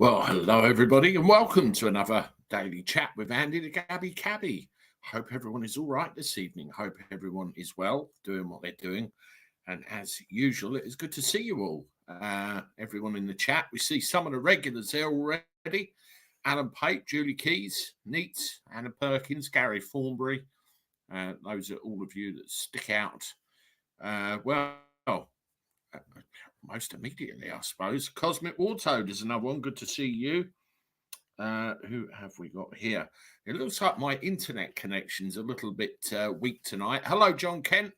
Well, hello everybody, and welcome to another daily chat with Andy the Gabby Cabby. Hope everyone is all right this evening. Hope everyone is well, doing what they're doing. And as usual, it is good to see you all. Everyone in the chat. We see some of the regulars there already. Alan Pate, Julie Keys, Neat, Anna Perkins, Gary Thornbury. Those are all of you that stick out. Most immediately, I suppose. Cosmic Wartoad is another one. Good to see you. Who have we got here? It looks like my internet connection's a little bit weak tonight. Hello, John Kent,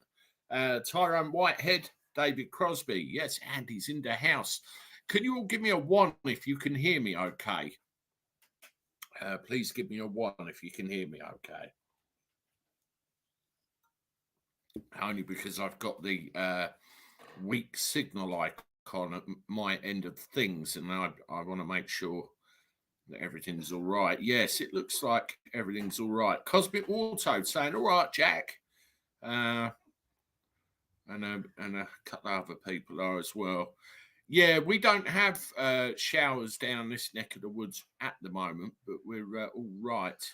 Tyrone Whitehead, David Crosby. Yes, Andy's in the house. Can you all give me a 1 if you can hear me okay? Please give me a 1 if you can hear me okay. Only because I've got the weak signal icon at my end of things, and I want to make sure that everything's all right. Yes, it looks like everything's all right. Cosmic Wartoad saying, all right, Jack. And a couple of other people are as well. Yeah, we don't have showers down this neck of the woods at the moment, but we're all right.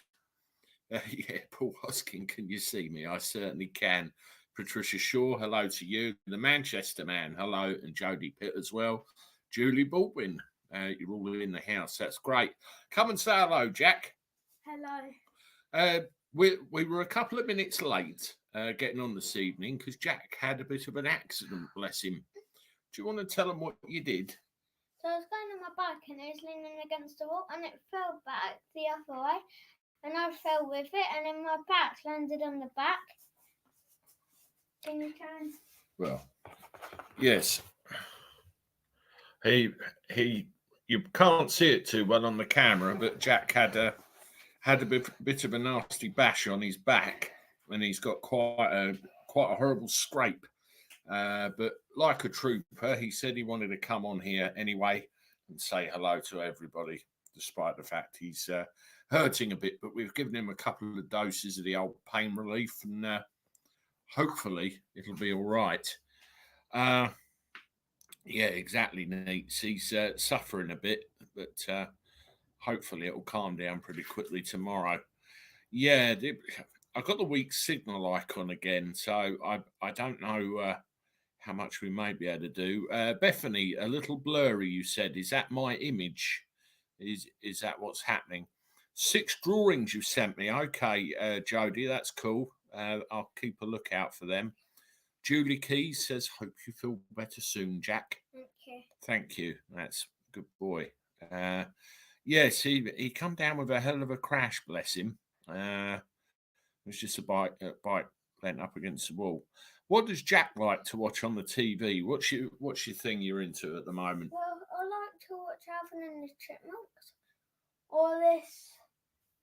Yeah, Paul Hoskin, can you see me? I certainly can. Patricia Shaw, hello to you. The Manchester Man, hello. And Jodie Pitt as well. Julie Baldwin, you're all in the house. That's great. Come and say hello, Jack. Hello. We were a couple of minutes late getting on this evening because Jack had a bit of an accident, bless him. Do you want to tell them what you did? So I was going on my bike and it was leaning against the wall and it fell back the other way and I fell with it and then my back landed on the back. Can you turn? Well, yes. You can't see it too well on the camera, but Jack had a bit of a nasty bash on his back, and he's got quite a horrible scrape. But like a trooper, he said he wanted to come on here anyway and say hello to everybody, despite the fact he's hurting a bit. But we've given him a couple of doses of the old pain relief, and hopefully it'll be all right. Yeah, exactly, Nate. He's suffering a bit, but hopefully it'll calm down pretty quickly tomorrow. Yeah, I got the weak signal icon again, so I don't know how much we may be able to do. Bethany, a little blurry, you said. Is that my image? Is that what's happening? 6 drawings you sent me. Okay, Jodie, that's cool. I'll keep a lookout for them. Julie Keys says, hope you feel better soon, Jack. Okay. Thank you. That's a good boy. Yes, he come down with a hell of a crash, bless him. It was just a bike leant up against the wall. What does Jack like to watch on the TV? What's your thing you're into at the moment? Well, I like to watch Alvin and the Chipmunks or this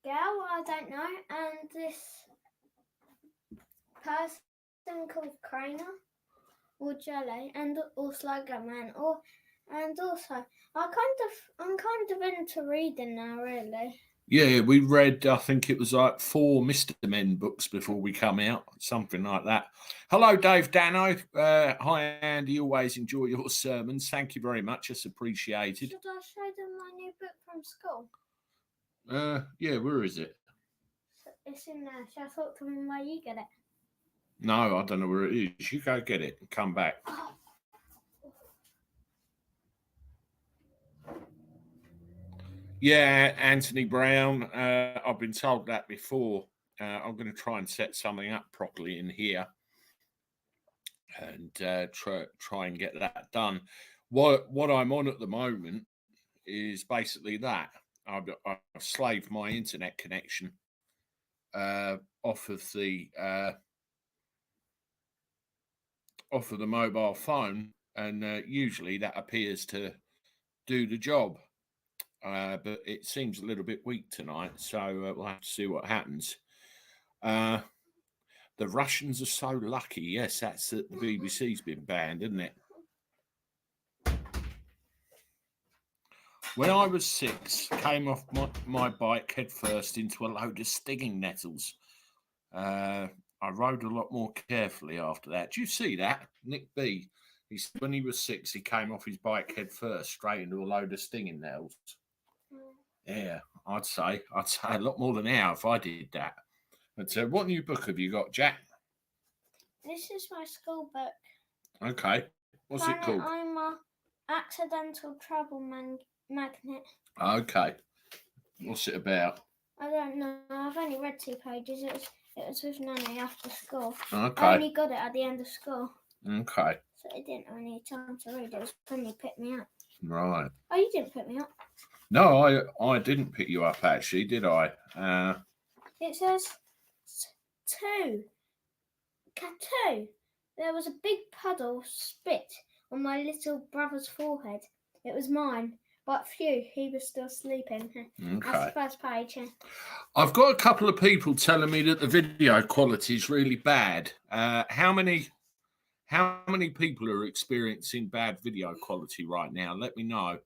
girl, I don't know, and this person called Craner or Jelly and also Man and also I'm kind of into reading now, really. Yeah, we read, I think it was like 4 Mr. Men books before we come out, something like that. Hello, Dave Dano. Hi, Andy. Always enjoy your sermons. Thank you very much. It's appreciated. Should I show them my new book from school? Yeah, where is it? It's in there. Shall I talk to them while you get it? No, I don't know where it is. You go get it and come back. Oh. Yeah, Anthony Brown. I've been told that before. I'm going to try and set something up properly in here and try and get that done. What I'm on at the moment is basically that. I've slaved my internet connection off of the mobile phone, and usually that appears to do the job. But it seems a little bit weak tonight, so we'll have to see what happens. The Russians are so lucky. Yes, that's that the BBC's been banned, isn't it? When I was 6, came off my bike head first into a load of stinging nettles. I rode a lot more carefully after that. Do you see that? Nick B. He said when he was 6, he came off his bike head first straight into a load of stinging nettles. Yeah, I'd say a lot more than an hour if I did that. But what new book have you got, Jack? This is my school book. Okay. What's it called? I'm a accidental travel magnet. Okay. What's it about? I don't know. I've only read 2 pages. It was with Nanny after school. Okay. I only got it at the end of school. Okay. So I didn't have any time to read. It was when you picked me up. Right. Oh, you didn't pick me up? No, I didn't pick you up, actually, did I? It says 2. Two. There was a big puddle spit on my little brother's forehead. It was mine, but phew, he was still sleeping. Okay. That's the first page. I've got a couple of people telling me that the video quality is really bad. How many people are experiencing bad video quality right now? Let me know,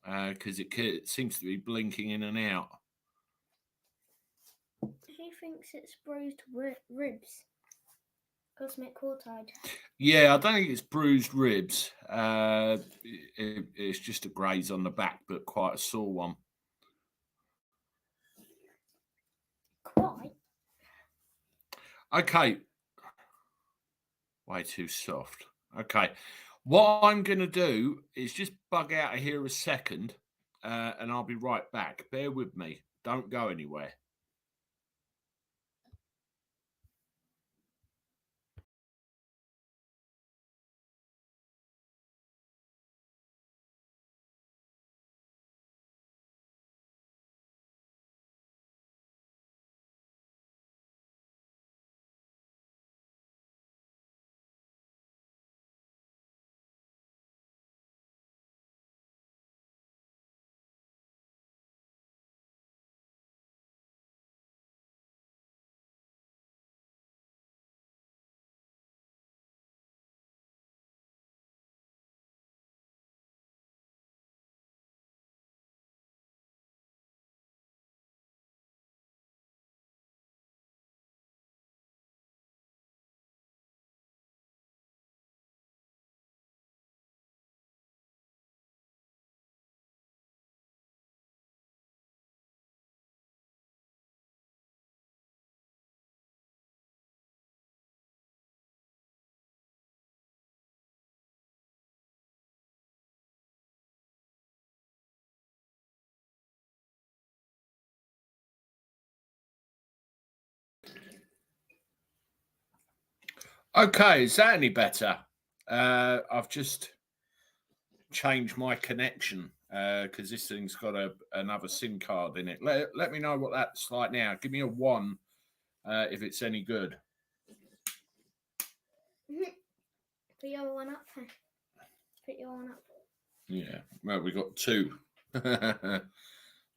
because it seems to be blinking in and out. He thinks it's bruised ribs. Cosmic Quartide. Yeah, I don't think it's bruised ribs. It's just a graze on the back, but quite a sore one. Quite. Okay. Way too soft. Okay. What I'm going to do is just bug out of here a second, and I'll be right back. Bear with me. Don't go anywhere. Okay, is that any better? I've just changed my connection because this thing's got another SIM card in it. Let me know what that's like now. Give me a 1 if it's any good. Put your one up. Put your one up. Yeah, well, we got 2.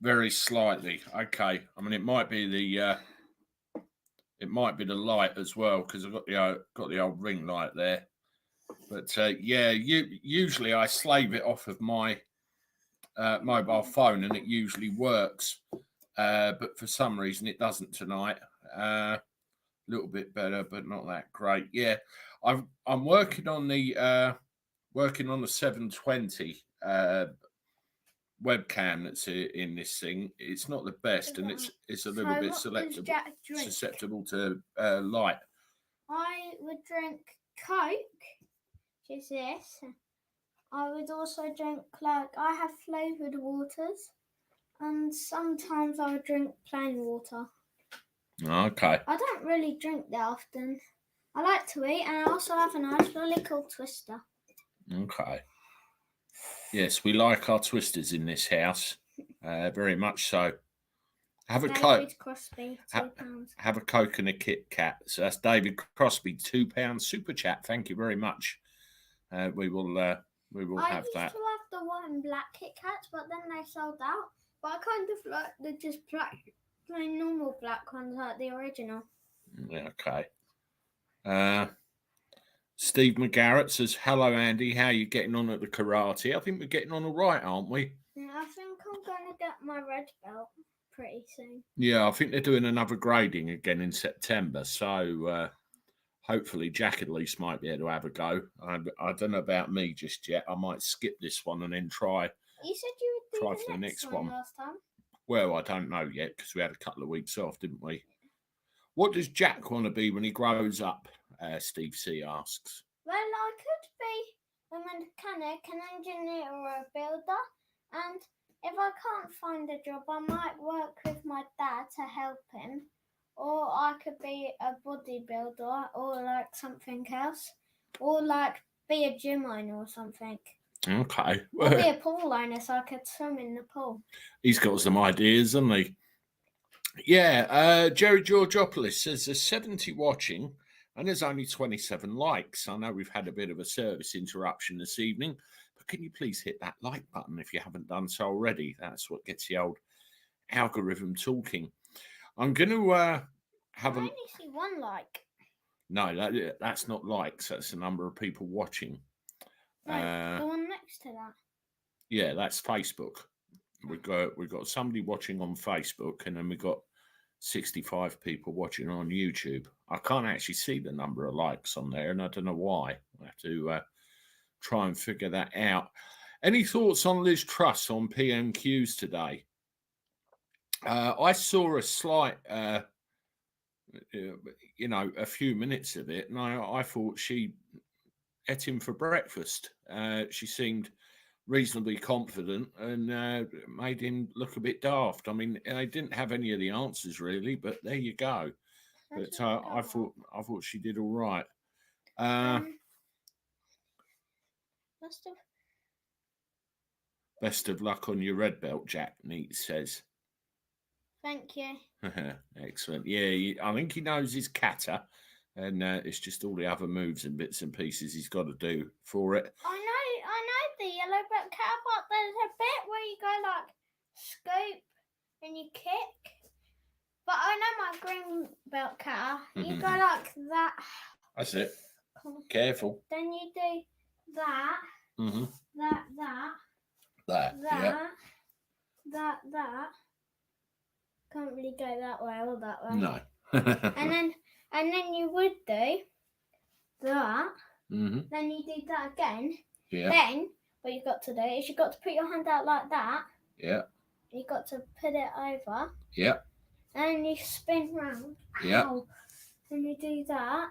Very slightly. Okay. I mean, it might be the light as well, because I've got the old ring light there. But yeah, usually I slave it off of my mobile phone, and it usually works. But for some reason, it doesn't tonight. A little bit better, but not that great. Yeah, I'm working on the 720 webcam that's in this thing. It's not the best, and it's a little bit susceptible to light. I would drink Coke, which is this. I would also drink I have flavoured waters, and sometimes I would drink plain water. Okay. I don't really drink that often. I like to eat, and I also have a nice lolly called Twister. Okay. Yes, we like our Twisters in this house, very much so. Have a Coke. Crosby, £2. Have a Coke and a Kit Kat. So that's David Crosby, £2 super chat. Thank you very much. We will have that. I used to have the white and black Kit Kats, but then they sold out. But I kind of like the just plain normal black ones, like the original. Yeah, okay. Steve McGarrett says, "Hello, Andy. How are you getting on at the karate? I think we're getting on all right, aren't we?" Yeah, I think I'm going to get my red belt pretty soon. Yeah, I think they're doing another grading again in September. So hopefully Jack at least might be able to have a go. I don't know about me just yet. I might skip this one and then try. You said you would try for the next one. Last time? Well, I don't know yet because we had a couple of weeks off, didn't we? What does Jack want to be when he grows up? Steve C asks. Well, I could be a mechanic, an engineer, or a builder. And if I can't find a job, I might work with my dad to help him. Or I could be a bodybuilder or like something else. Or like be a gym owner or something. Okay. Or be a pool owner so I could swim in the pool. He's got some ideas, hasn't he? Yeah, Jerry Georgopoulos says there's 70 watching and there's only 27 likes. I know we've had a bit of a service interruption this evening, but can you please hit that like button if you haven't done so already? That's what gets the old algorithm talking. I'm going to have I only see one like. No, that's not likes. That's the number of people watching. No, the one next to that. Yeah, that's Facebook. We've got somebody watching on Facebook, and then we've got 65 people watching on YouTube. I can't actually see the number of likes on there, and I don't know why. I have to try and figure that out. Any thoughts on Liz Truss on PMQs today? I saw a slight, a few minutes of it, and I thought she ate him for breakfast. She seemed reasonably confident and made him look a bit daft. I mean, I didn't have any of the answers really, but there you go. But I thought she did all right. Best of luck on your red belt, Jack Neat says. Thank you. Excellent. Yeah, I think he knows his kata, and it's just all the other moves and bits and pieces he's got to do for it. I know the yellow belt kata, but there's a bit where you go like scoop and you kick. But I know my green belt kata. You go like that. That's it. Careful. Then you do that. Mm-hmm. That. Can't really go that way or that way. No. and then you would do that. Mm-hmm. Then you do that again. Yeah. Then what you've got to do is you've got to put your hand out like that. Yeah. You've got to put it over. Yeah. And you spin round. Yeah. Ow. And you do that.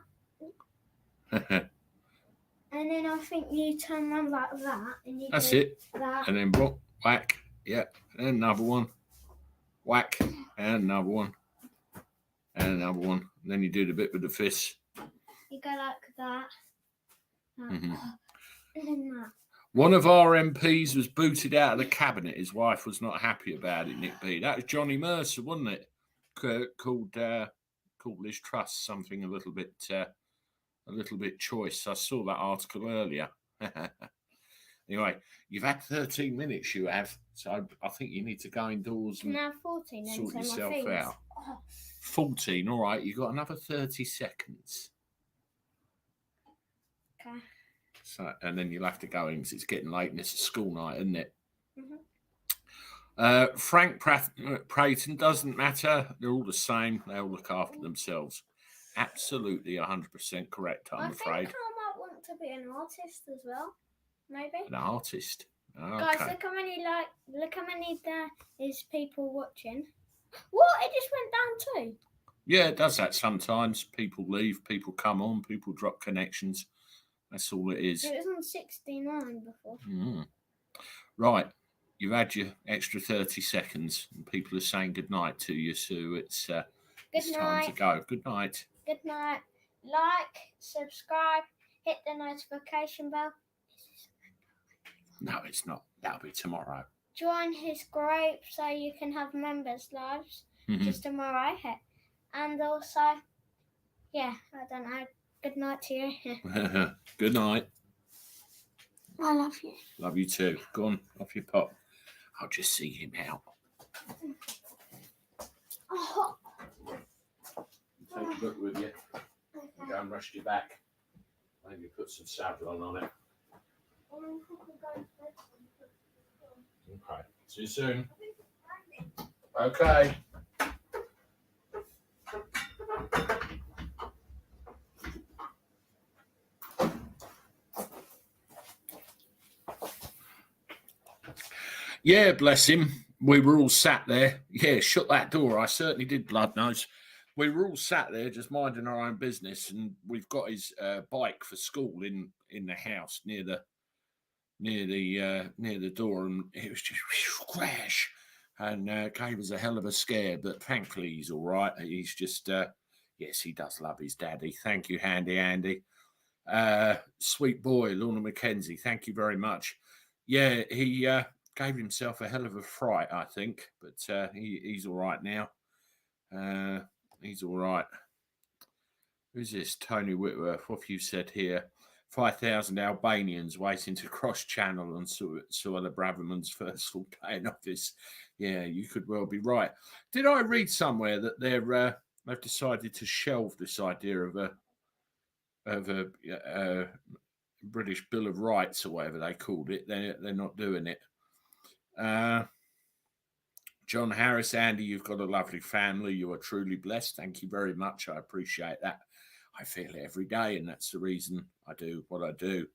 And then I think you turn around like that. And you That's do it. That. And then whack. Yeah. And another one. Whack. And another one. And another one. And then you do the bit with the fists. You go like that. Mm-hmm. And then that. One of our MPs was booted out of the cabinet. His wife was not happy about it, Nick B. That was Johnny Mercer, wasn't it? Called Liz Truss something a little bit choice. I saw that article earlier. Anyway, you've had 13 minutes, you have. So I think you need to go indoors and now 14 and sort yourself out. Oh. 14, all right. You've got another 30 seconds. Okay. So, and then you'll have to go in because it's getting late and it's a school night, isn't it? Mm-hmm. Frank Prayton, doesn't matter. They're all the same. They all look after themselves. Absolutely 100% correct, I'm afraid. I think I might want to be an artist as well. Maybe. An artist. Okay. Guys, look how many there is people watching. What? It just went down too. Yeah, it does that sometimes. People leave, people come on, people drop connections. That's all it is. It was on 69 before. Mm. Right. You've had your extra 30 seconds and people are saying goodnight to you, so it's time to go. Good night. Good night. Like, subscribe, hit the notification bell. No, it's not. That'll be tomorrow. Join his group so you can have members' lives just tomorrow. And also, yeah, I don't know. Good night to you. Good night. I love you. Love you too. Go on, off your pop. I'll just see him out. Oh. Take a book with you. And go and rest your back. Maybe put some Savlon on it. Okay. See you soon. Okay. Yeah, bless him. We were all sat there. Yeah, shut that door. I certainly did, blood nose. We were all sat there just minding our own business, and we've got his bike for school in the house near the door, and it was just crash, and gave us a hell of a scare. But thankfully, he's all right. He's just yes, he does love his daddy. Thank you, Handy Andy. Sweet boy, Lorna Mackenzie. Thank you very much. Yeah, he gave himself a hell of a fright, I think, but he's all right now. He's all right. Who's this? Tony Whitworth. What have you said here? 5,000 Albanians waiting to cross channel on Suella Braverman's first full day in office. Yeah, you could well be right. Did I read somewhere that they've decided to shelve this idea of a British Bill of Rights or whatever they called it? They're not doing it. John Harris, Andy, you've got a lovely family. You are truly blessed. Thank you very much. I appreciate that. I feel it every day, and that's the reason I do what I do.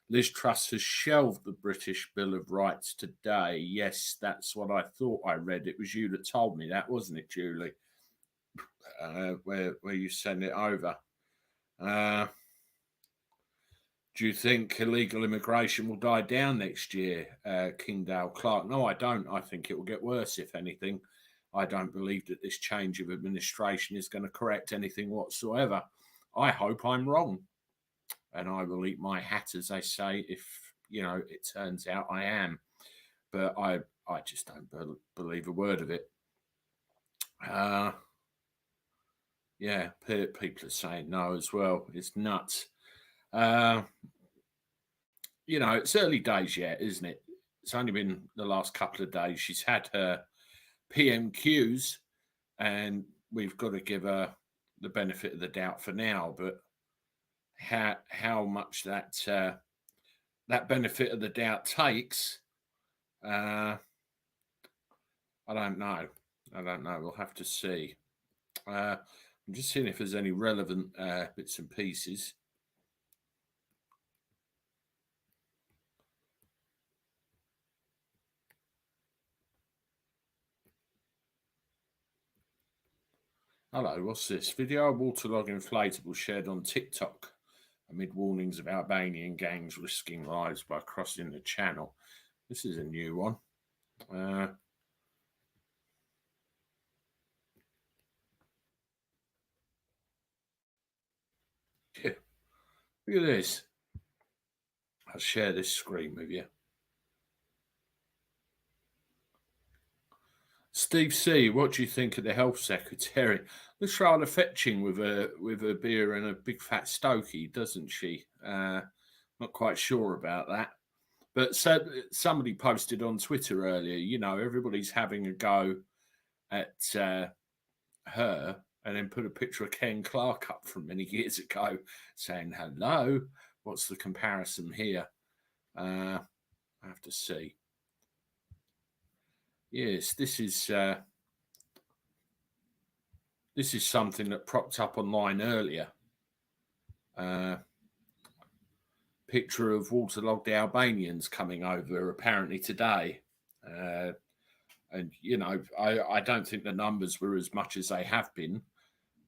Liz Truss has shelved the British Bill of Rights today. Yes, that's what I thought I read. It was you that told me that, wasn't it, Julie? Where you sent it over. Do you think illegal immigration will die down next year, Kingdale Clark? No, I don't. I think it will get worse, if anything. I don't believe that this change of administration is going to correct anything whatsoever. I hope I'm wrong. And I will eat my hat, as they say, if, it turns out I am. But I just don't believe a word of it. Yeah, people are saying no as well. It's nuts. It's early days yet, isn't it? It's only been the last couple of days. She's had her PMQs, and we've got to give her the benefit of the doubt for now. But how much that benefit of the doubt takes, I don't know. We'll have to see. I'm just seeing if there's any relevant bits and pieces. Hello, what's this? Video of waterlog inflatable shared on TikTok amid warnings of Albanian gangs risking lives by crossing the channel. This is a new one. Yeah. Look at this. I'll share this screen with you. Steve C, what do you think of the health secretary? Looks rather fetching with a beer and a big fat stogie, doesn't she? Not quite sure about that. But somebody posted on Twitter earlier, everybody's having a go at her, and then put a picture of Ken Clark up from many years ago saying, hello, what's the comparison here? I have to see. Yes, this is something that propped up online earlier. Picture of waterlogged Albanians coming over apparently today. And, I don't think the numbers were as much as they have been,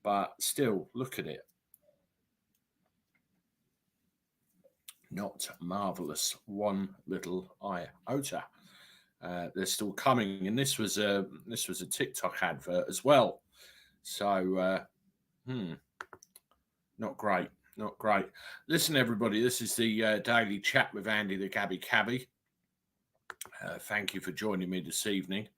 but still, look at it. Not marvellous, one little iota. They're still coming, and this was a TikTok advert as well. So, not great. Listen, everybody, this is the daily chat with Andy the Gabby Cabby. Thank you for joining me this evening.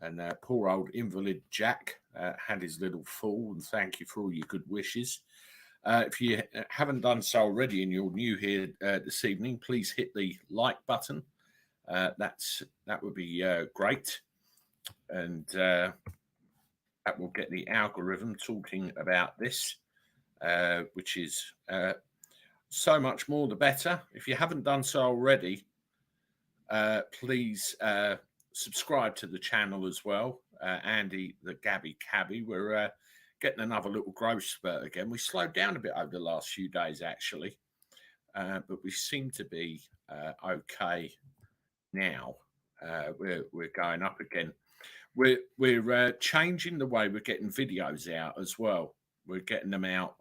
And poor old invalid Jack had his little fall, and thank you for all your good wishes. If you haven't done so already and you're new here this evening, please hit the like button. That would be great, and that will get the algorithm talking about this, which is so much more the better. If you haven't done so already, please subscribe to the channel as well. Andy the Gabby Cabby. We're getting another little growth spurt again. We slowed down a bit over the last few days, actually, but we seem to be okay now. we're going up again. We're changing the way we're getting videos out as well. We're getting them out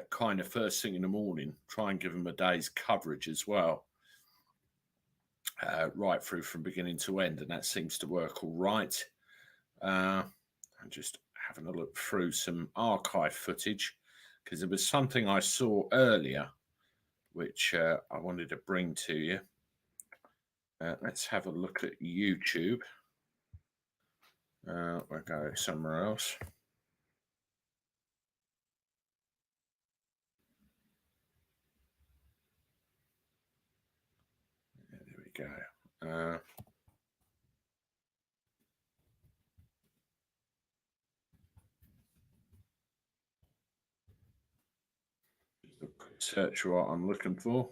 kind of first thing in the morning. Try and give them a day's coverage as well, right through from beginning to end, and that seems to work all right. I'm just having a look through some archive footage because there was something I saw earlier which I wanted to bring to you. Let's have a look at YouTube. We'll go somewhere else. There we go. Search what I'm looking for.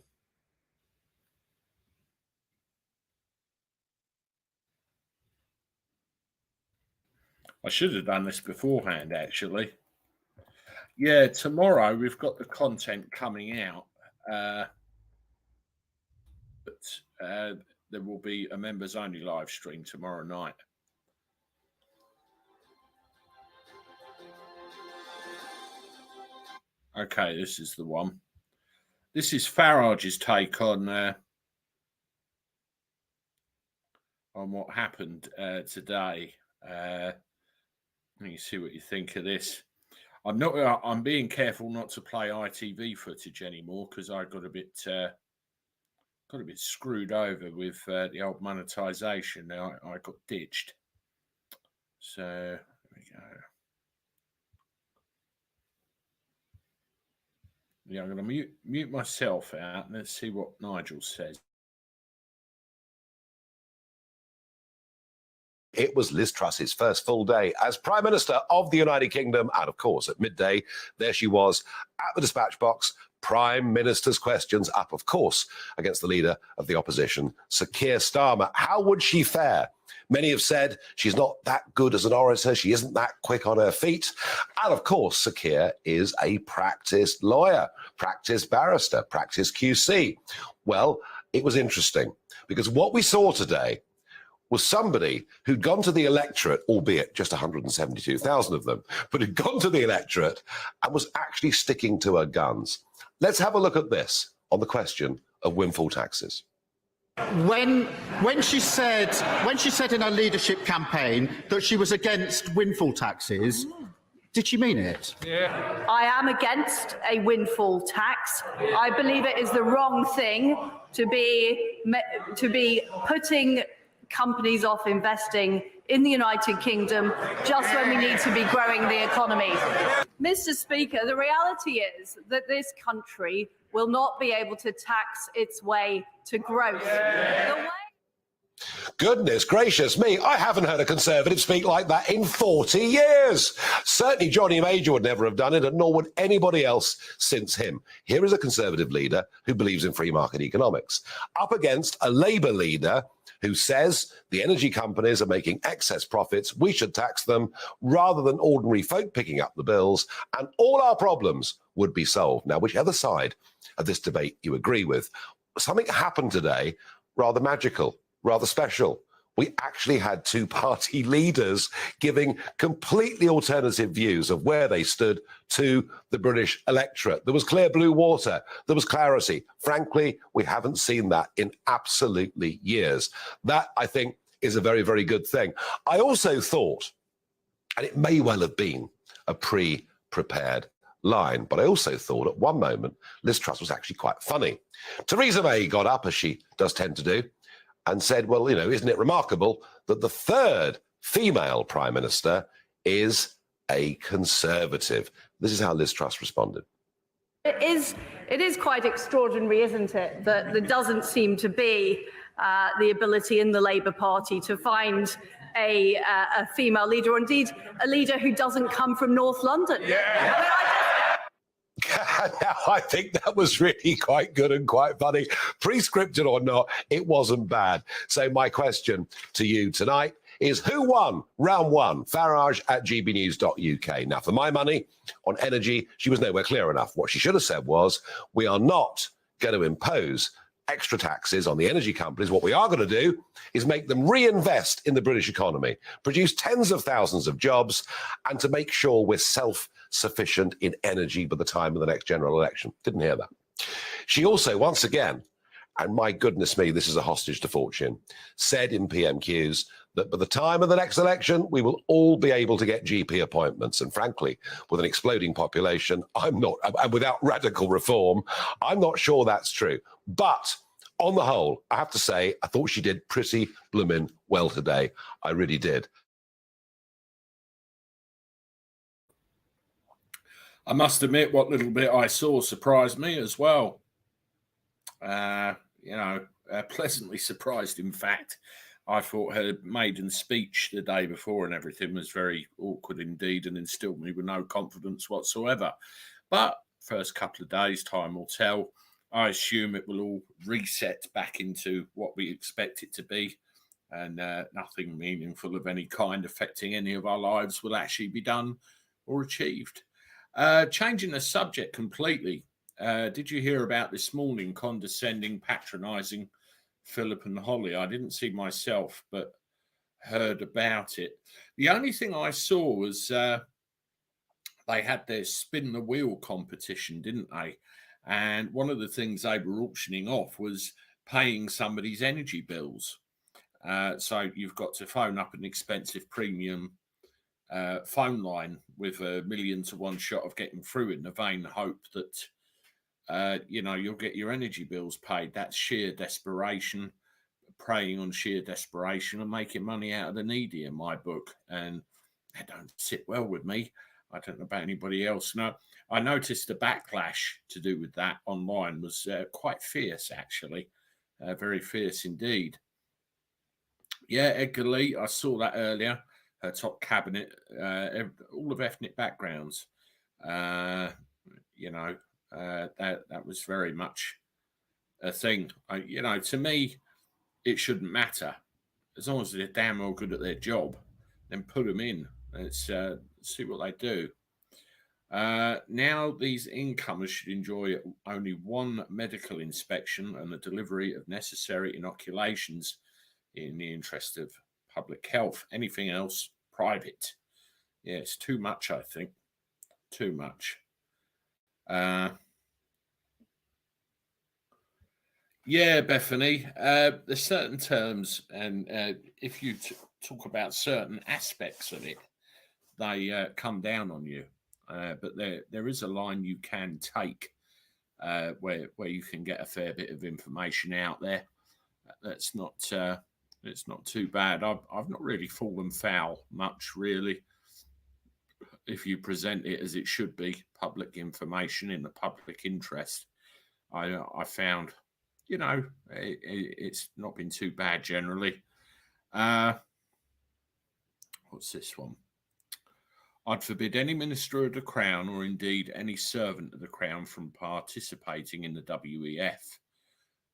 I should have done this beforehand, actually. Yeah, tomorrow we've got the content coming out, but there will be a members-only live stream tomorrow night. Okay, this is the one. This is Farage's take on what happened today. Let me see what you think of this. I'm being careful not to play ITV footage anymore because I got a bit screwed over with the old monetization. Now I got ditched. So there we go. Yeah, I'm going to mute myself out and let's see what Nigel says. It was Liz Truss's first full day as Prime Minister of the United Kingdom. And of course, at midday, there she was at the dispatch box. Prime Minister's questions up, of course, against the leader of the opposition, Sir Keir Starmer. How would she fare? Many have said she's not that good as an orator. She isn't that quick on her feet. And of course, Sir Keir is a practiced lawyer, practiced barrister, practiced QC. Well, it was interesting because what we saw today was somebody who'd gone to the electorate, albeit just 172,000 of them, but had gone to the electorate and was actually sticking to her guns. Let's have a look at this on the question of windfall taxes. When she said in her leadership campaign that she was against windfall taxes, did she mean it? Yeah. I am against a windfall tax. I believe it is the wrong thing to be putting companies off investing in the United Kingdom just when we need to be growing the economy. Mr. Speaker, the reality is that this country will not be able to tax its way to growth. Goodness gracious me, I haven't heard a Conservative speak like that in 40 years. Certainly Johnny Major would never have done it, and nor would anybody else since him. Here is a Conservative leader who believes in free market economics, up against a Labour leader who says the energy companies are making excess profits, we should tax them rather than ordinary folk picking up the bills, and all our problems would be solved. Now, whichever side of this debate you agree with, something happened today rather magical, rather special. We actually had two party leaders giving completely alternative views of where they stood to the British electorate. There was clear blue water. There was clarity. Frankly, we haven't seen that in absolutely years. That, I think, is a very, very good thing. I also thought, and it may well have been a pre-prepared line, but I also thought at one moment Liz Truss was actually quite funny. Theresa May got up, as she does tend to do, and said, well, you know, isn't it remarkable that the third female prime minister is a Conservative? This is how Liz Truss responded. It is quite extraordinary, isn't it, that there doesn't seem to be the ability in the Labour Party to find a female leader, or indeed a leader who doesn't come from North London. Yeah. Now, I think that was really quite good and quite funny. Pre-scripted or not, it wasn't bad. So my question to you tonight is, who won round one? Farage at gbnews.uk. Now, for my money on energy, she was nowhere clear enough. What she should have said was, we are not going to impose extra taxes on the energy companies. What we are going to do is make them reinvest in the British economy, produce tens of thousands of jobs, and to make sure we're self-sufficient in energy by the time of the next general election. Didn't hear that. She also, once again, and my goodness me, this is a hostage to fortune, said in PMQs that by the time of the next election, we will all be able to get GP appointments. And frankly, with an exploding population, and without radical reform, I'm not sure that's true. But on the whole, I have to say, I thought she did pretty blooming well today. I really did. I must admit, what little bit I saw surprised me as well. Pleasantly surprised, in fact. I thought her maiden speech the day before and everything was very awkward indeed and instilled me with no confidence whatsoever. But first couple of days, time will tell. I assume it will all reset back into what we expect it to be, and nothing meaningful of any kind affecting any of our lives will actually be done or achieved. Changing the subject completely. Did you hear about this morning condescending, patronising Philip and Holly? I didn't see myself, but heard about it. The only thing I saw was they had their spin the wheel competition, didn't they? And one of the things they were auctioning off was paying somebody's energy bills. So you've got to phone up an expensive premium phone line with a 1,000,000 to 1 shot of getting through in the vain hope that you'll get your energy bills paid. That's sheer desperation, preying on sheer desperation and making money out of the needy in my book. And that don't sit well with me. I don't know about anybody else. No, I noticed the backlash to do with that online was quite fierce, actually. Very fierce indeed. Yeah, Edgar Lee, I saw that earlier. Her top cabinet, all of ethnic backgrounds. That was very much a thing. To me, it shouldn't matter. As long as they're damn well good at their job, then put them in. Let's see what they do. Now these incomers should enjoy only one medical inspection and the delivery of necessary inoculations in the interest of public health. Anything else, private. Yeah, it's too much, I think. Too much. Yeah, Bethany, there's certain terms, and if you talk about certain aspects of it, they come down on you. But there is a line you can take where you can get a fair bit of information out there. That's not it's not too bad. I've not really fallen foul much, really. If you present it as it should be, public information in the public interest, I found, it's not been too bad generally. What's this one? I'd forbid any minister of the Crown or indeed any servant of the Crown from participating in the WEF.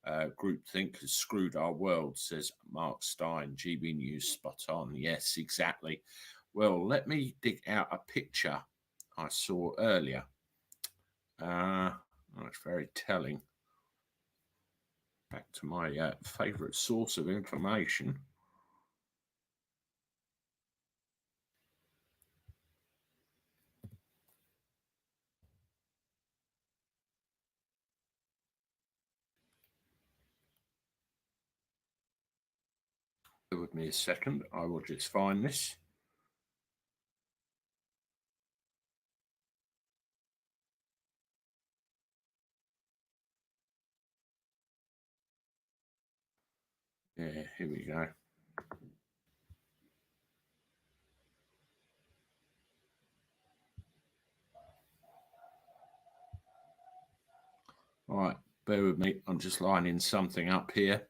Groupthink has screwed our world, says Mark Stein. GB News, spot on. Yes, exactly. Well, let me dig out a picture I saw earlier. That's very telling. Back to my favourite source of information. Bear with me a second. I will just find this. Yeah, here we go. All right, bear with me. I'm just lining something up here.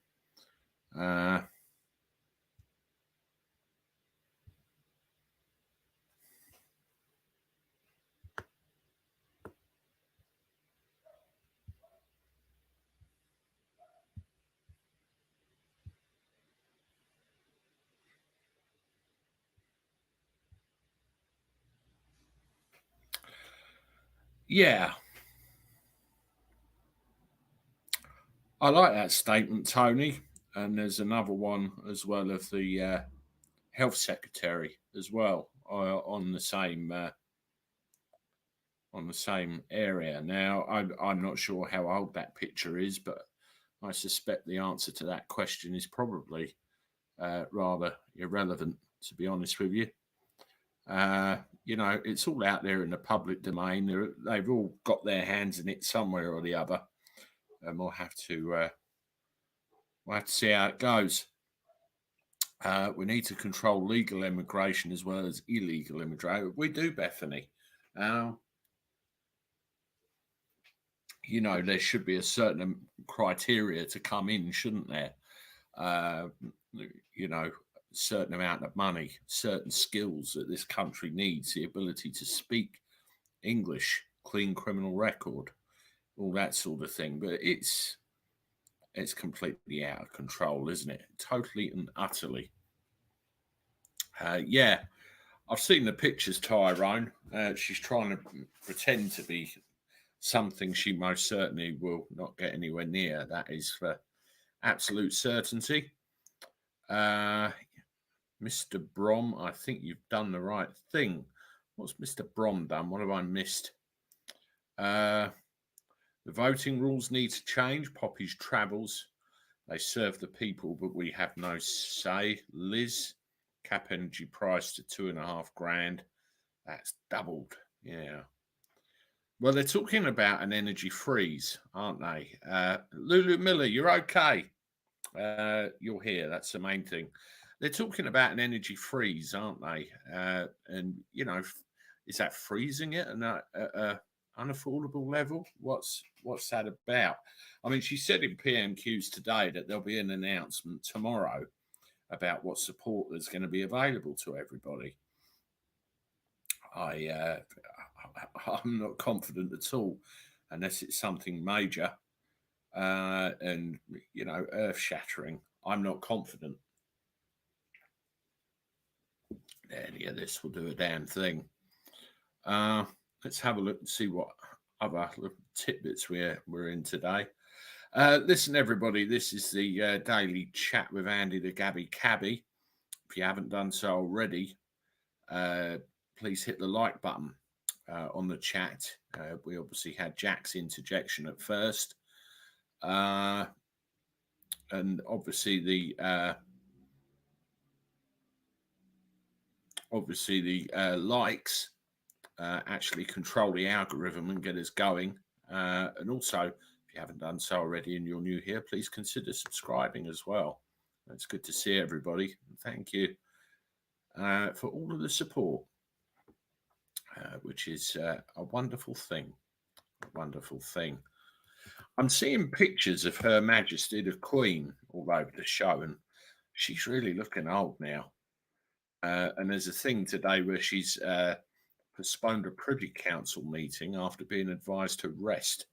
Yeah. I like that statement, Tony. And there's another one as well of the health secretary as well on the same area. Now, I'm not sure how old that picture is, but I suspect the answer to that question is probably rather irrelevant, to be honest with you. You know, it's all out there in the public domain. They've all got their hands in it somewhere or the other, and we'll have to see how it goes. We need to control legal immigration as well as illegal immigration. We do, Bethany. You know, there should be a certain criteria to come in, shouldn't there? You know, certain amount of money, certain skills that this country needs, the ability to speak English, clean criminal record, all that sort of thing. But it's completely out of control, isn't it? Totally and utterly. Yeah, I've seen the pictures, Tyrone. She's trying to pretend to be something she most certainly will not get anywhere near. That is for absolute certainty. Mr. Brom, I think you've done the right thing. What's Mr. Brom done? What have I missed? The voting rules need to change. Poppy's travels. They serve the people, but we have no say. Liz, cap energy price to $2,500. That's doubled. Yeah. Well, they're talking about an energy freeze, aren't they? Lulu Miller, you're okay. You're here. That's the main thing. They're talking about an energy freeze, aren't they? And, you know, is that freezing it at an unaffordable level? What's that about? I mean, she said in PMQs today that there'll be an announcement tomorrow about what support there's going to be available to everybody. I'm not confident at all, unless it's something major and, you know, earth-shattering. I'm not confident any of this will do a damn thing. Let's have a look and see what other tidbits we're in today. Listen, everybody, this is the daily chat with Andy the Gabby Cabby. If you haven't done so already, please hit the like button on the chat. We obviously had Jack's interjection at first, and obviously the likes actually control the algorithm and get us going. And also, if you haven't done so already and you're new here, please consider subscribing as well. It's good to see everybody. Thank you for all of the support, which is a wonderful thing. A wonderful thing. I'm seeing pictures of Her Majesty the Queen all over the show, and she's really looking old now. And there's a thing today where she's postponed a Privy Council meeting after being advised to rest.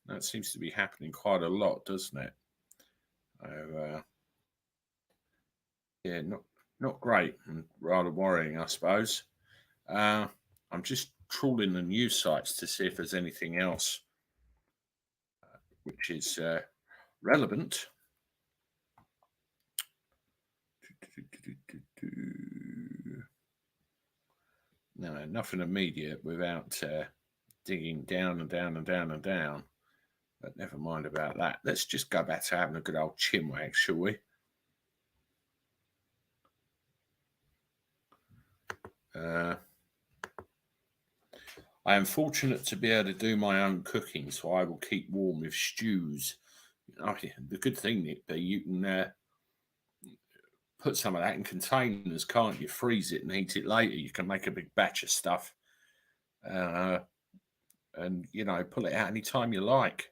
That seems to be happening quite a lot, doesn't it? Yeah, not great and rather worrying, I suppose. I'm just trawling the news sites to see if there's anything else which is relevant. No, nothing immediate without digging down and down and down and down. But never mind about that. Let's just go back to having a good old chinwag, shall we? I am fortunate to be able to do my own cooking, so I will keep warm with stews. Oh, yeah, the good thing, Nick, that you can put some of that in containers, can't you? Freeze it and eat it later. You can make a big batch of stuff and, you know, pull it out anytime you like.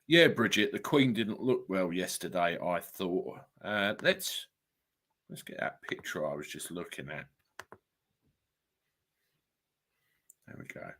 Yeah, Bridget, the Queen didn't look well yesterday, I thought. Let's get that picture I was just looking at. There we go.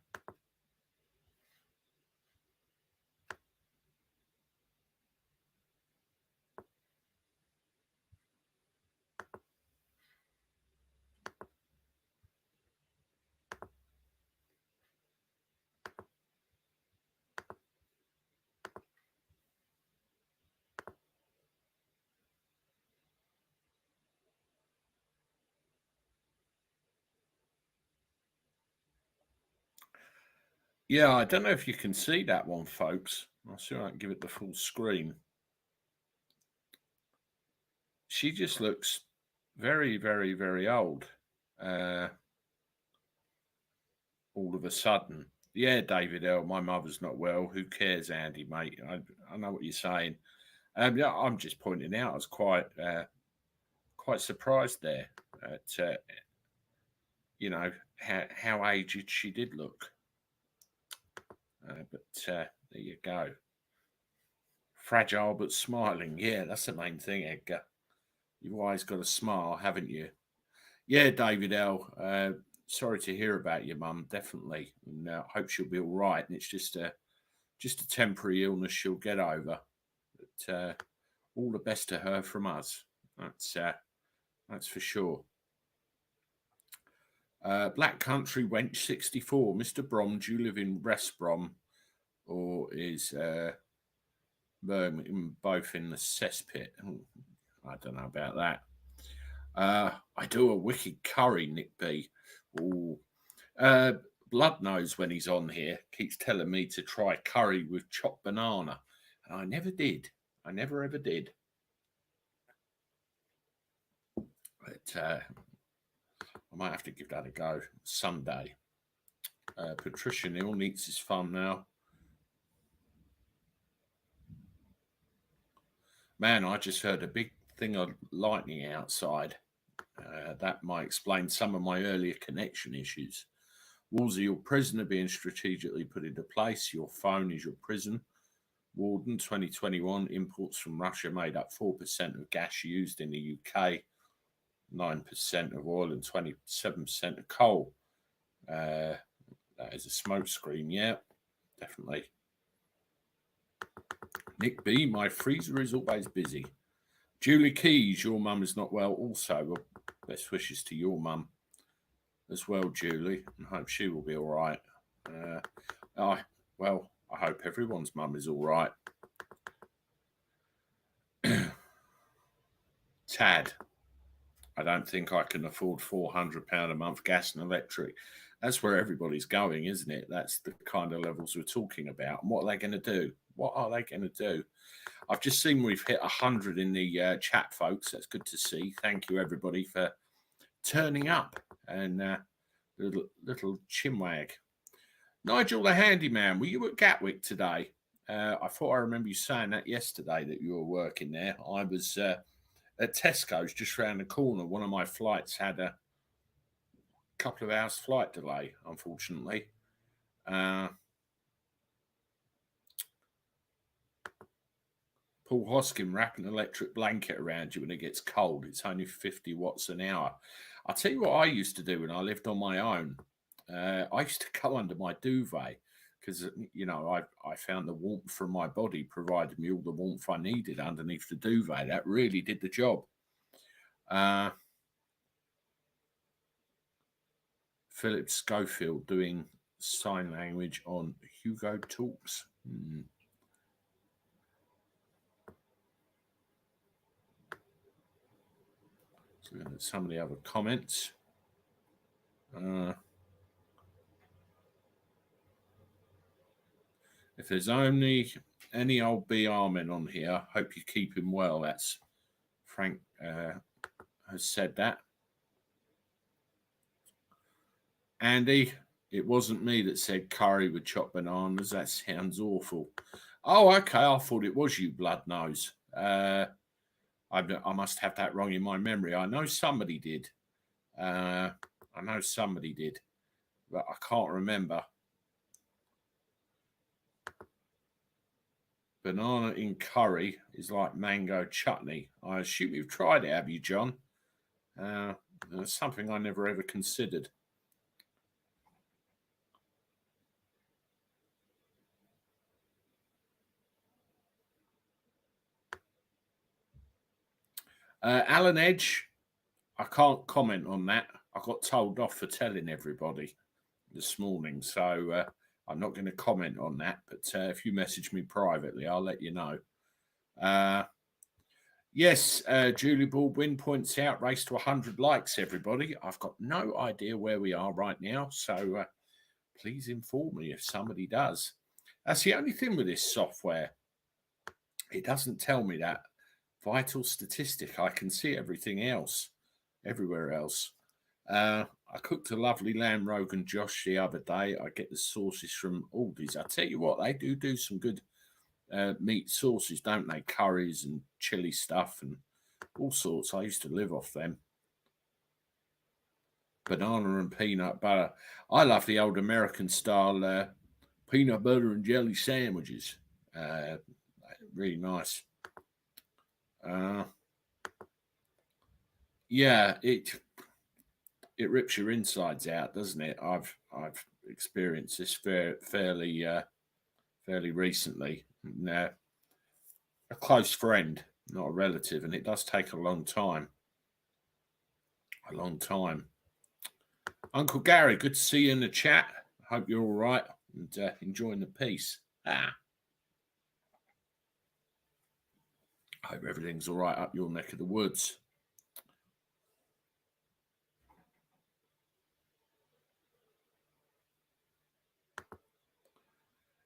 Yeah, I don't know if you can see that one, folks. I'll see if I can give it the full screen. She just looks very, very, very old. All of a sudden. Yeah, David L. My mother's not well. Who cares, Andy, mate? I know what you're saying. Yeah, I'm just pointing out. I was quite surprised there at how aged she did look. But there you go. Fragile but smiling. Yeah, that's the main thing, Edgar. You've always got a smile, haven't you? Yeah, David L. Sorry to hear about your mum, definitely. And hope she'll be all right. And it's just a temporary illness she'll get over. But all the best to her from us. That's for sure. Black Country Wench 64. Mr. Brom, do you live in West Brom or is Birmingham both in the cesspit? I don't know about that. I do a wicked curry, Nick B. Ooh. Blood knows when he's on here. Keeps telling me to try curry with chopped banana. And I never did. I never ever did. But I might have to give that a go someday. Patricia Neal needs his fun now. Man, I just heard a big thing of lightning outside. That might explain some of my earlier connection issues. Wolsey, your prisoner being strategically put into place. Your phone is your prison. Warden, 2021, imports from Russia made up 4% of gas used in the UK, 9% of oil and 27% of coal. That is a smoke screen, yeah, definitely. Nick B, my freezer is always busy. Julie Keys, your mum is not well also. Well, best wishes to your mum as well, Julie, and hope she will be all right. I hope everyone's mum is all right. Tad, I don't think I can afford £400 a month gas and electric. That's where everybody's going, isn't it? That's the kind of levels we're talking about. And what are they going to do? What are they going to do? I've just seen we've hit 100 in the chat, folks. That's good to see. Thank you, everybody, for turning up. And little chinwag. Nigel the handyman, were you at Gatwick today? I thought I remember you saying that yesterday that you were working there. I was at Tesco's just round the corner. One of my flights had a couple of hours flight delay, unfortunately. Paul Hoskin, wrap an electric blanket around you when it gets cold. It's only 50 watts an hour. I'll tell you what I used to do when I lived on my own. I used to go under my duvet because, I found the warmth from my body provided me all the warmth I needed underneath the duvet. That really did the job. Philip Schofield doing sign language on Hugo Talks. Looking at some of the other comments. If there's only any old BR men on here, hope you keep him well. That's Frank has said that. Andy, it wasn't me that said curry with chopped bananas. That sounds awful. Oh, okay. I thought it was you, blood nose. I must have that wrong in my memory. I know somebody did. But I can't remember. Banana in curry is like mango chutney. I assume you've tried it, have you, John? That's something I never ever considered. Alan Edge, I can't comment on that. I got told off for telling everybody this morning, so I'm not going to comment on that. But if you message me privately, I'll let you know. Yes, Julie Baldwin points out, race to 100 likes, everybody. I've got no idea where we are right now, so please inform me if somebody does. That's the only thing with this software. It doesn't tell me that vital statistic. I can see everything else, everywhere else. I cooked a lovely lamb Rogan Josh the other day. I get the sauces from Aldi's. I tell you what, they do some good meat sauces, don't they? Curries and chili stuff and all sorts. I used to live off them. Banana and peanut butter. I love the old American style peanut butter and jelly sandwiches. Really nice. Yeah, it rips your insides out, doesn't it? I've experienced this fairly recently. Now, a close friend, not a relative, and it does take a long time. A long time. Uncle Gary, good to see you in the chat. Hope you're all right and enjoying the piece. Hope everything's all right up your neck of the woods.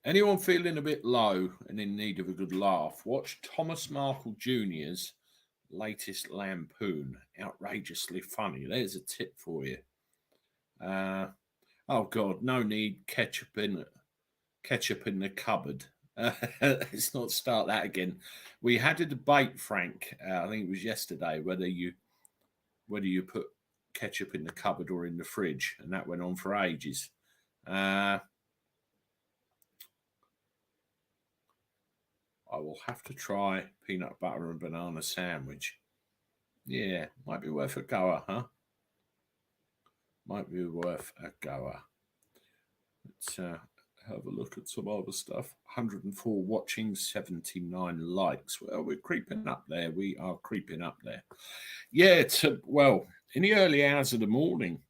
Anyone feeling a bit low and in need of a good laugh, watch Thomas Markle Jr.'s latest Lampoon. Outrageously funny. There's a tip for you. Oh God, no need ketchup in the cupboard. Let's not start that again. We had a debate, Frank. I think it was yesterday, whether you put ketchup in the cupboard or in the fridge, and that went on for ages. I will have to try peanut butter and banana sandwich. Yeah, might be worth a goer, huh? Might be worth a goer. Let's have a look at some other stuff. 104 watching, 79 likes. Well, we're creeping up there. We are creeping up there. Yeah, well, in the early hours of the morning,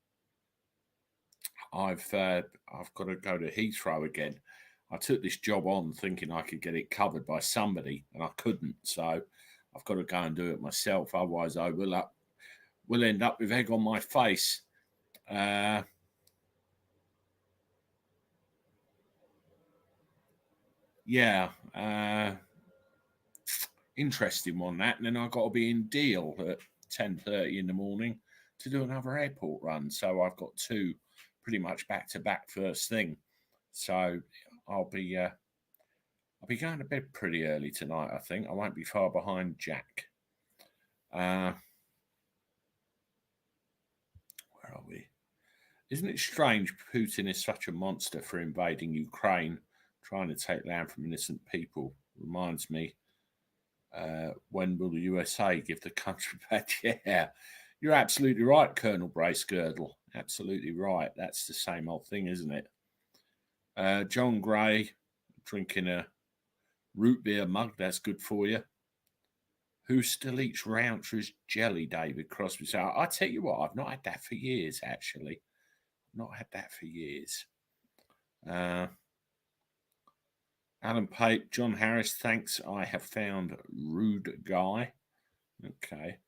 I've got to go to Heathrow again. I took this job on thinking I could get it covered by somebody, and I couldn't. So I've got to go and do it myself. Otherwise, I will end up with egg on my face. Interesting one, that. And then I've got to be in Deal at 10:30 in the morning to do another airport run. So I've got two pretty much back-to-back first thing. So I'll be going to bed pretty early tonight, I think. I won't be far behind Jack. Where are we? Isn't it strange Putin is such a monster for invading Ukraine, trying to take land from innocent people? Reminds me, when will the USA give the country back? Yeah, you're absolutely right, Colonel Bracegirdle. Absolutely right. That's the same old thing, isn't it? John Gray, drinking a root beer mug. That's good for you. Who still eats Rountress jelly, David Crosby? So I tell you what, I've not had that for years, actually. Not had that for years. Alan Pape, John Harris, thanks. I have found Rude Guy. Okay.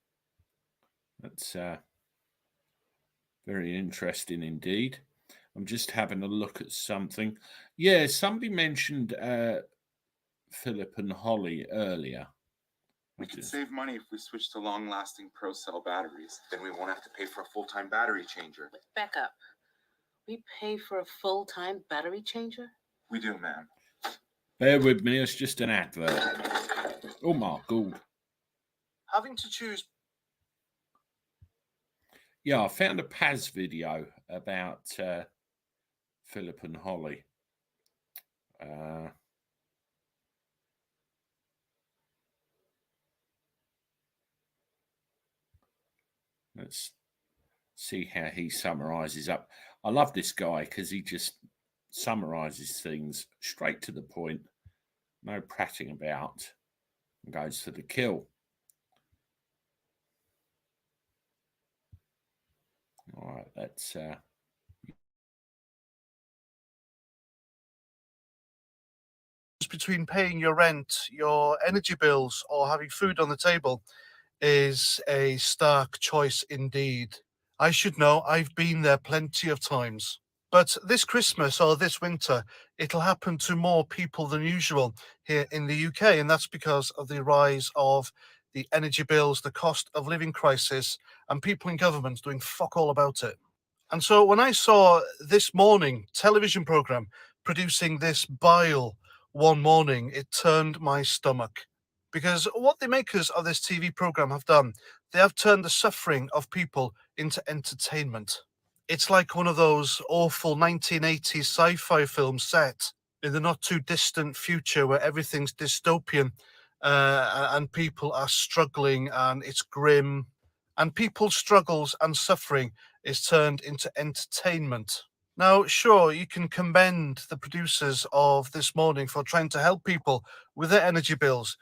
That's very interesting indeed. I'm just having a look at something. Yeah, somebody mentioned Philip and Holly earlier. We can save money if we switch to long-lasting Pro-Cell batteries. Then we won't have to pay for a full-time battery changer. Back up. We pay for a full-time battery changer? We do, ma'am. Bear with me, it's just an advert. Oh my God. Having to choose. Yeah, I found a Paz video about Philip and Holly. Let's see how he summarizes up. I love this guy because he just summarizes things straight to the point, no prattling about, and goes for the kill. All right, let's between paying your rent, your energy bills, or having food on the table is a stark choice indeed. I should know, I've been there plenty of times. But this Christmas or this winter, it'll happen to more people than usual here in the UK. And that's because of the rise of the energy bills, the cost of living crisis, and people in government doing fuck all about it. And so when I saw this morning television program producing this bile one morning, it turned my stomach. Because what the makers of this TV program have done, they have turned the suffering of people into entertainment. It's like one of those awful 1980s sci-fi films set in the not too distant future where everything's dystopian and people are struggling and it's grim, and people's struggles and suffering is turned into entertainment. Now, sure, you can commend the producers of this morning for trying to help people with their energy bills,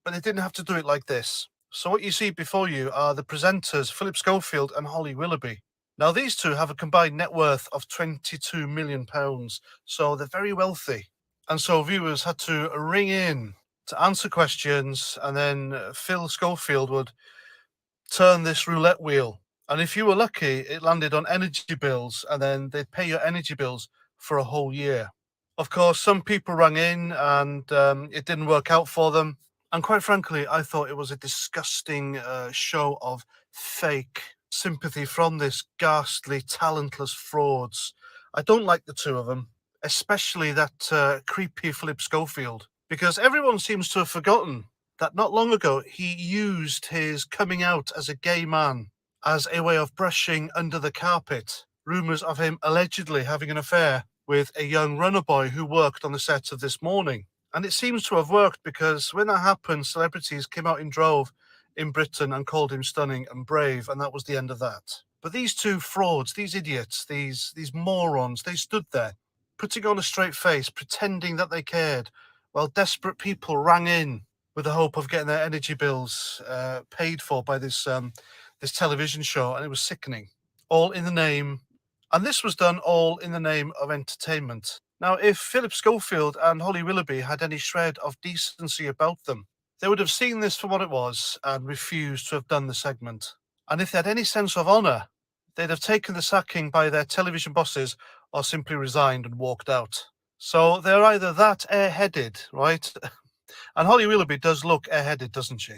but they didn't have to do it like this. So what you see before you are the presenters, Philip Schofield and Holly Willoughby. Now, these two have a combined net worth of £22 million, so they're very wealthy. And so viewers had to ring in to answer questions, and then Phil Schofield would turn this roulette wheel. And if you were lucky, it landed on energy bills, and then they'd pay your energy bills for a whole year. Of course, some people rang in and it didn't work out for them. And quite frankly, I thought it was a disgusting show of fake sympathy from this ghastly, talentless frauds. I don't like the two of them, especially that creepy Philip Schofield, because everyone seems to have forgotten that not long ago he used his coming out as a gay man as a way of brushing under the carpet rumours of him allegedly having an affair with a young runner boy who worked on the set of This Morning. And it seems to have worked, because when that happened, celebrities came out in drove in Britain and called him stunning and brave, and that was the end of that. But these two frauds, these idiots, these morons, they stood there, putting on a straight face, pretending that they cared, while desperate people rang in with the hope of getting their energy bills paid for by this television show, and it was sickening. All in the name, and this was done all in the name of entertainment. Now, if Philip Schofield and Holly Willoughby had any shred of decency about them, they would have seen this for what it was and refused to have done the segment. And if they had any sense of honour, they'd have taken the sacking by their television bosses or simply resigned and walked out. So they're either that airheaded, right? And Holly Willoughby does look airheaded, doesn't she?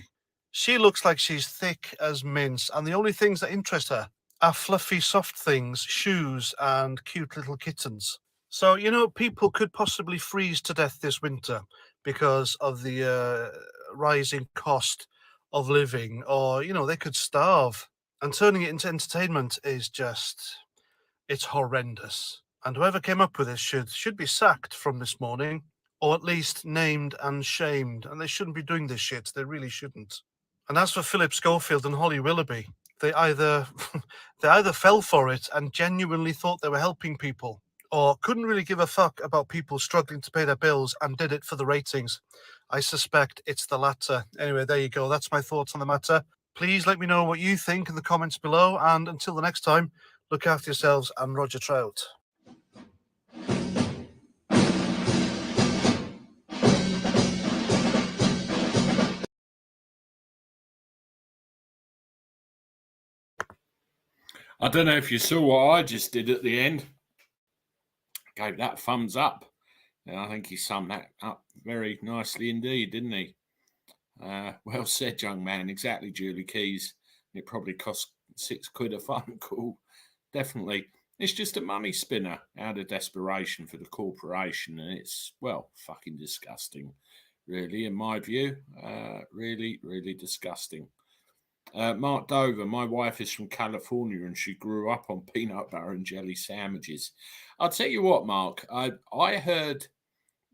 She looks like she's thick as mince, and the only things that interest her are fluffy, soft things, shoes, and cute little kittens. So, you know, people could possibly freeze to death this winter because of the rising cost of living, or, you know, they could starve. And turning it into entertainment is just, it's horrendous. And whoever came up with this should be sacked from This Morning, or at least named and shamed. And they shouldn't be doing this shit. They really shouldn't. And as for Philip Schofield and Holly Willoughby, they either fell for it and genuinely thought they were helping people, or couldn't really give a fuck about people struggling to pay their bills and did it for the ratings. I suspect it's the latter. Anyway, there you go. That's my thoughts on the matter. Please let me know what you think in the comments below. And until the next time, look after yourselves and Roger Trout. I don't know if you saw what I just did at the end. Gave that thumbs up. And I think he summed that up very nicely indeed, didn't he? Well said, young man. Exactly, Julie Keys. It probably cost £6 a phone call. Definitely. It's just a money spinner out of desperation for the corporation. And it's, well, fucking disgusting, really, in my view. Really, really disgusting. Mark Dover, my wife is from California and she grew up on peanut butter and jelly sandwiches. I'll tell you what, Mark, I heard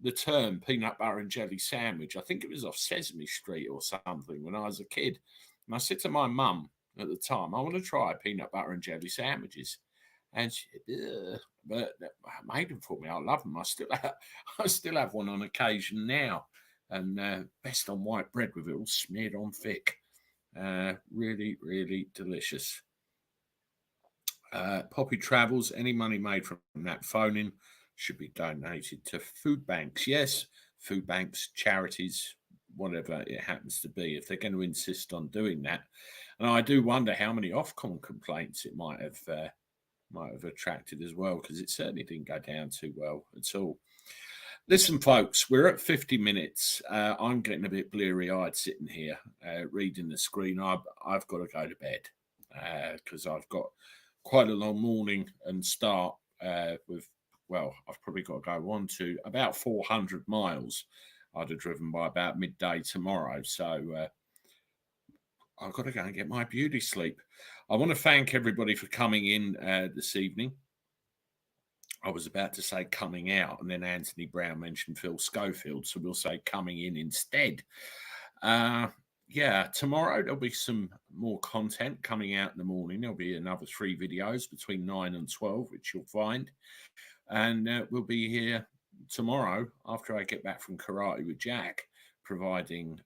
the term peanut butter and jelly sandwich. I think it was off Sesame Street or something when I was a kid. And I said to my mum at the time, I want to try peanut butter and jelly sandwiches. And she said, but I made them for me. I love them. I still have one on occasion now. And best on white bread with it all smeared on thick. Really, really delicious. Poppy Travels, any money made from that phone-in should be donated to food banks. Yes, food banks, charities, whatever it happens to be, if they're going to insist on doing that. And I do wonder how many Ofcom complaints it might have might have attracted as well, because it certainly didn't go down too well at all. Listen, folks, we're at 50 minutes. I'm getting a bit bleary-eyed sitting here reading the screen. I've got to go to bed because I've got quite a long morning and start with, well, I've probably got to go on to about 400 miles. I'd have driven by about midday tomorrow. So I've got to go and get my beauty sleep. I want to thank everybody for coming in this evening. I was about to say coming out, and then Anthony Brown mentioned Phil Schofield, so we'll say coming in instead. Yeah, tomorrow there'll be some more content coming out in the morning. There'll be another 3 videos between 9 and 12, which you'll find. And we'll be here tomorrow after I get back from karate with Jack, providing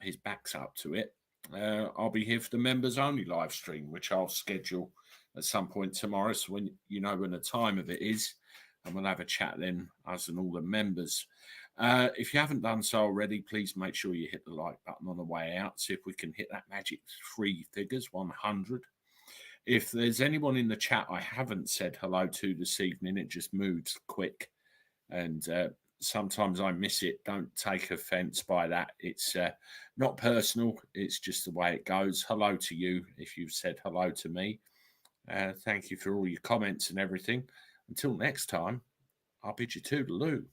his back's up to it. I'll be here for the members only live stream, which I'll schedule at some point tomorrow. So when you know when the time of it is, and we'll have a chat then, us and all the members. If you haven't done so already, please make sure you hit the like button on the way out. See if we can hit that magic 3 figures, 100. If there's anyone in the chat I haven't said hello to this evening, it just moves quick. And sometimes I miss it. Don't take offense by that. It's not personal. It's just the way it goes. Hello to you if you've said hello to me. Thank you for all your comments and everything. Until next time, I'll bid you toodaloo.